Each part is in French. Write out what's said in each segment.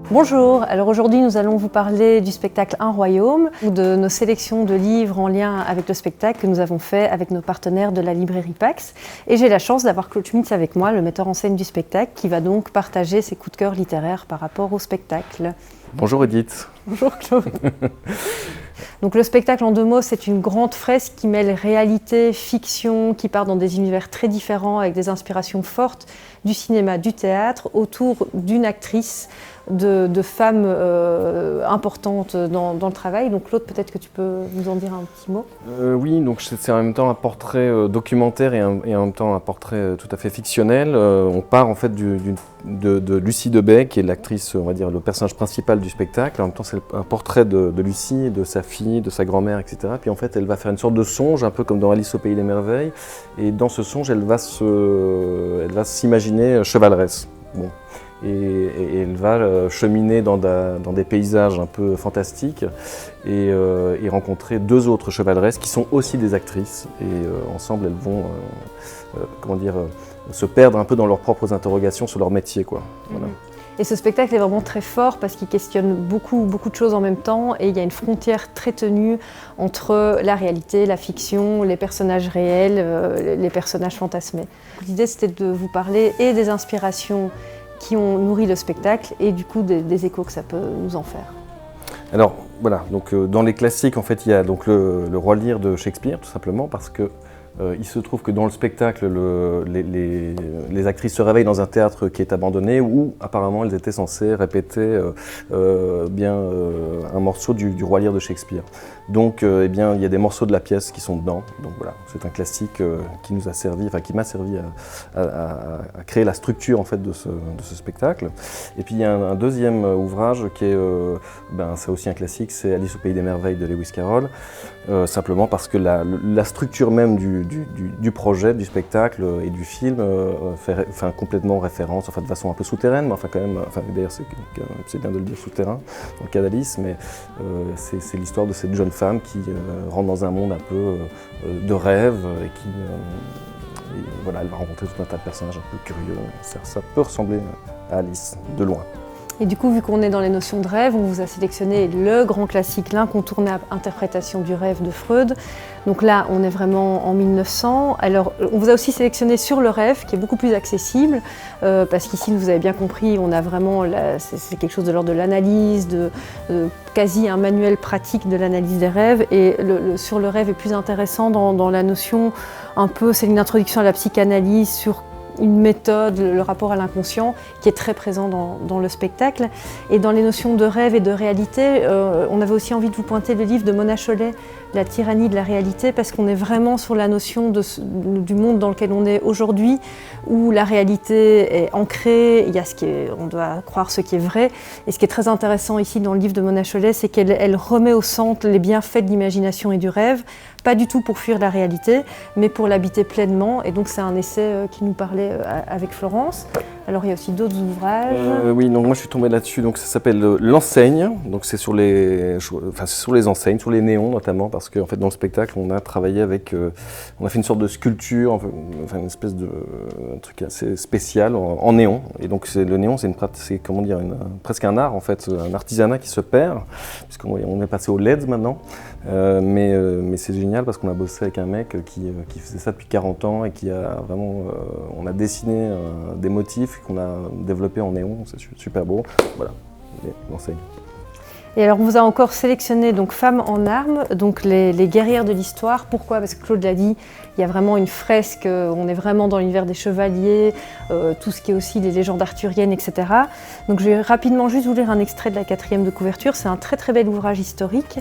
Bonjour, alors aujourd'hui nous allons vous parler du spectacle Un Royaume, ou de nos sélections de livres en lien avec le spectacle que nous avons fait avec nos partenaires de la librairie Pax. Et j'ai la chance d'avoir Claude Schmitz avec moi, le metteur en scène du spectacle, qui va donc partager ses coups de cœur littéraires par rapport au spectacle. Bonjour Edith. Bonjour Claude. Donc le spectacle en deux mots, c'est une grande fresque qui mêle réalité, fiction, qui part dans des univers très différents avec des inspirations fortes du cinéma, du théâtre, autour d'une actrice, de femmes importantes dans le travail. Donc Claude, peut-être que tu peux nous en dire un petit mot. Oui, donc c'est en même temps un portrait documentaire et en même temps un portrait tout à fait fictionnel. On part en fait de Lucie Debay, qui est l'actrice, on va dire, le personnage principal du spectacle. En même temps, c'est un portrait de Lucie, de sa fille, de sa grand-mère, etc. Puis en fait, elle va faire une sorte de songe, un peu comme dans Alice au Pays des Merveilles. Et dans ce songe, elle va s'imaginer chevaleresse. Bon. Et elle va cheminer dans des paysages un peu fantastiques et rencontrer deux autres chevaleresses qui sont aussi des actrices. Et ensemble, elles vont se perdre un peu dans leurs propres interrogations sur leur métier, quoi. Voilà. Et ce spectacle est vraiment très fort parce qu'il questionne beaucoup de choses en même temps et il y a une frontière très tenue entre la réalité, la fiction, les personnages réels, les personnages fantasmés. L'idée, c'était de vous parler et des inspirations qui ont nourri le spectacle et du coup des échos que ça peut nous en faire. Alors voilà, donc dans les classiques, en fait, il y a donc le Roi Lear de Shakespeare, tout simplement parce que il se trouve que dans le spectacle, les actrices se réveillent dans un théâtre qui est abandonné où apparemment elles étaient censées répéter un morceau du Roi Lear de Shakespeare. Donc eh bien, il y a des morceaux de la pièce qui sont dedans. Donc voilà, c'est un classique qui nous a servi, enfin qui m'a servi à créer la structure en fait de ce spectacle. Et puis il y a un deuxième ouvrage qui est, c'est aussi un classique, c'est Alice au Pays des Merveilles de Lewis Carroll. Simplement parce que la structure même du projet, du spectacle et du film fait complètement référence, enfin de façon un peu souterraine, mais enfin quand même, d'ailleurs c'est bien de le dire souterrain dans le cas d'Alice, mais c'est l'histoire de cette jeune femme qui rentre dans un monde un peu de rêve et qui voilà, elle va rencontrer tout un tas de personnages un peu curieux. Ça peut ressembler à Alice de loin. Et du coup, vu qu'on est dans les notions de rêve, on vous a sélectionné le grand classique, l'incontournable interprétation du rêve de Freud. Donc là, on est vraiment en 1900. Alors, on vous a aussi sélectionné Sur le rêve, qui est beaucoup plus accessible, parce qu'ici, vous avez bien compris, on a vraiment, c'est quelque chose de l'ordre de l'analyse, quasi un manuel pratique de l'analyse des rêves. Et Sur le rêve est plus intéressant dans la notion, un peu, c'est une introduction à la psychanalyse sur une méthode, le rapport à l'inconscient, qui est très présent dans le spectacle. Et dans les notions de rêve et de réalité, on avait aussi envie de vous pointer le livre de Mona Chollet, La tyrannie de la réalité, parce qu'on est vraiment sur la notion du monde dans lequel on est aujourd'hui, où la réalité est ancrée, il y a on doit croire ce qui est vrai. Et ce qui est très intéressant ici dans le livre de Mona Chollet, c'est qu'elle remet au centre les bienfaits de l'imagination et du rêve, pas du tout pour fuir la réalité, mais pour l'habiter pleinement. Et donc c'est un essai qui nous parlait avec Florence. Alors il y a aussi d'autres ouvrages. Oui, donc moi je suis tombé là-dessus. Donc ça s'appelle L'Enseigne. Donc c'est sur les enseignes, sur les néons notamment, parce qu'en fait dans le spectacle on a travaillé avec, on a fait une sorte de sculpture, enfin une espèce de un truc assez spécial en néon. Et donc le néon, c'est comment dire, presque un art en fait, un artisanat qui se perd, puisqu'on est passé au LED maintenant. Mais c'est génial parce qu'on a bossé avec un mec qui faisait ça depuis 40 ans et qui a vraiment, on a dessiné des motifs qu'on a développés en néon, c'est super beau. Voilà, l'enseigne. Et alors on vous a encore sélectionné donc Femmes en armes, donc les guerrières de l'histoire. Pourquoi ? Parce que Claude l'a dit, il y a vraiment une fresque, on est vraiment dans l'univers des chevaliers, tout ce qui est aussi les légendes arthuriennes, etc. Donc je vais rapidement juste vous lire un extrait de la 4e de couverture, c'est un très bel ouvrage historique.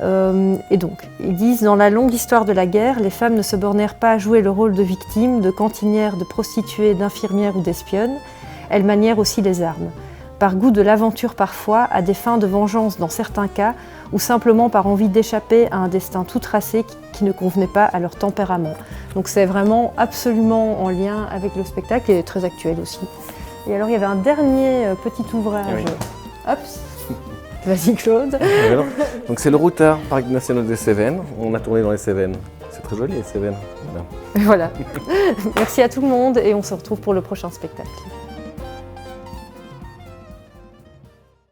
Et donc, ils disent « Dans la longue histoire de la guerre, les femmes ne se bornèrent pas à jouer le rôle de victimes, de cantinières, de prostituées, d'infirmières ou d'espionnes, elles manièrent aussi les armes. Par goût de l'aventure parfois, à des fins de vengeance dans certains cas, ou simplement par envie d'échapper à un destin tout tracé qui ne convenait pas à leur tempérament. » Donc c'est vraiment absolument en lien avec le spectacle et très actuel aussi. Et alors il y avait un dernier petit ouvrage. Oui. Hop, vas-y Claude. Donc c'est le Routard, Parc national des Cévennes. On a tourné dans les Cévennes. C'est très joli les Cévennes. Voilà. Merci à tout le monde et on se retrouve pour le prochain spectacle.